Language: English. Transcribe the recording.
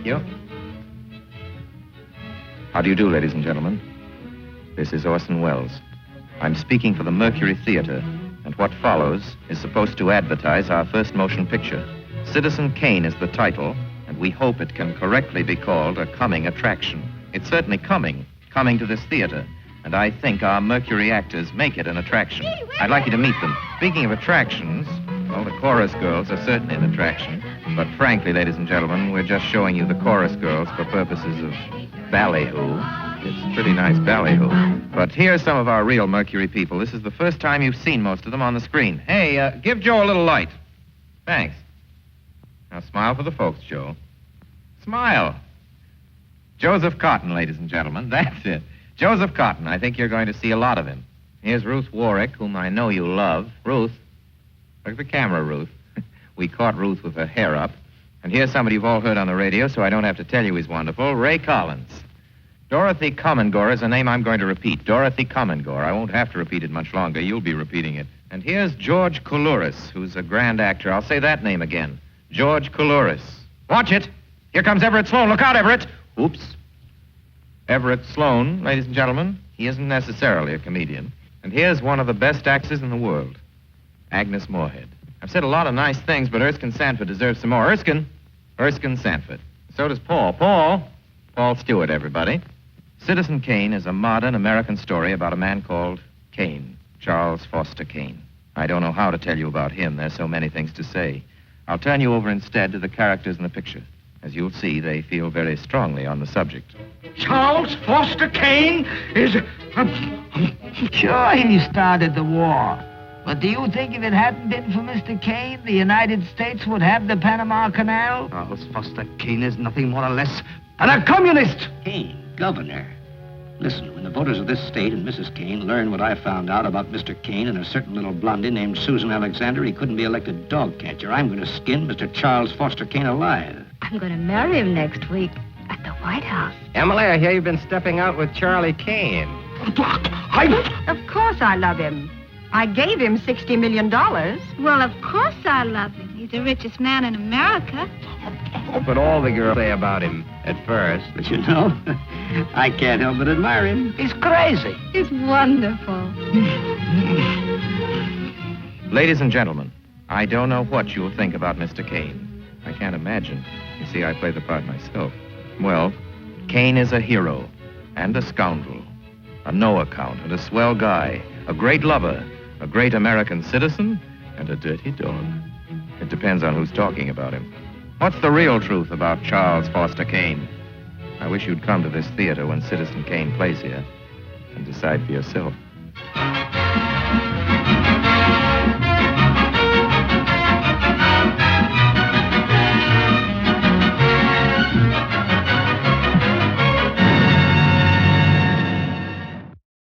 you. How do you do, ladies and gentlemen? This is Orson Welles. I'm speaking for the Mercury Theater, and what follows is supposed to advertise our first motion picture. Citizen Kane is the title, and we hope it can correctly be called a coming attraction. It's certainly coming to this theater, and I think our Mercury actors make it an attraction. I'd like you to meet them. Speaking of attractions, well, the chorus girls are certainly an attraction, but frankly, ladies and gentlemen, we're just showing you the chorus girls for purposes of ballyhoo. It's pretty nice ballyhoo. But here's some of our real Mercury people. This is the first time you've seen most of them on the screen. Hey, give Joe a little light. Thanks. Now smile for the folks, Joe. Smile. Joseph Cotton, ladies and gentlemen. That's it. Joseph Cotton. I think you're going to see a lot of him. Here's Ruth Warwick, whom I know you love. Ruth. Look at the camera, Ruth. We caught Ruth with her hair up. And here's somebody you've all heard on the radio, so I don't have to tell you he's wonderful. Ray Collins. Dorothy Comingore is a name I'm going to repeat. Dorothy Comingore. I won't have to repeat it much longer. You'll be repeating it. And here's George Coulouris, who's a grand actor. I'll say that name again. George Coulouris. Watch it. Here comes Everett Sloane. Look out, Everett. Oops. Everett Sloane, ladies and gentlemen, he isn't necessarily a comedian. And here's one of the best actors in the world, Agnes Moorehead. I've said a lot of nice things, but Erskine Sanford deserves some more. Erskine Sanford. So does Paul. Paul Stewart, everybody. Citizen Kane is a modern American story about a man called Kane, Charles Foster Kane. I don't know how to tell you about him. There's so many things to say. I'll turn you over instead to the characters in the picture. As you'll see, they feel very strongly on the subject. Charles Foster Kane is... Sure, he started the war. But do you think if it hadn't been for Mr. Kane, the United States would have the Panama Canal? Charles Foster Kane is nothing more or less than a communist. Kane, governor. Listen, when the voters of this state and Mrs. Kane learn what I found out about Mr. Kane and a certain little blondie named Susan Alexander, he couldn't be elected dog catcher. I'm going to skin Mr. Charles Foster Kane alive. I'm going to marry him next week at the White House. Emily, I hear you've been stepping out with Charlie Kane. Of course I love him. I gave him $60 million. Well, of course I love him. He's the richest man in America. But all the girls say about him at first. But you know, I can't help but admire him. He's crazy. He's wonderful. Ladies and gentlemen, I don't know what you'll think about Mr. Kane. I can't imagine. You see, I play the part myself. Well, Kane is a hero and a scoundrel, a no account and a swell guy, a great lover, a great American citizen, and a dirty dog. It depends on who's talking about him. What's the real truth about Charles Foster Kane? I wish you'd come to this theater when Citizen Kane plays here and decide for yourself.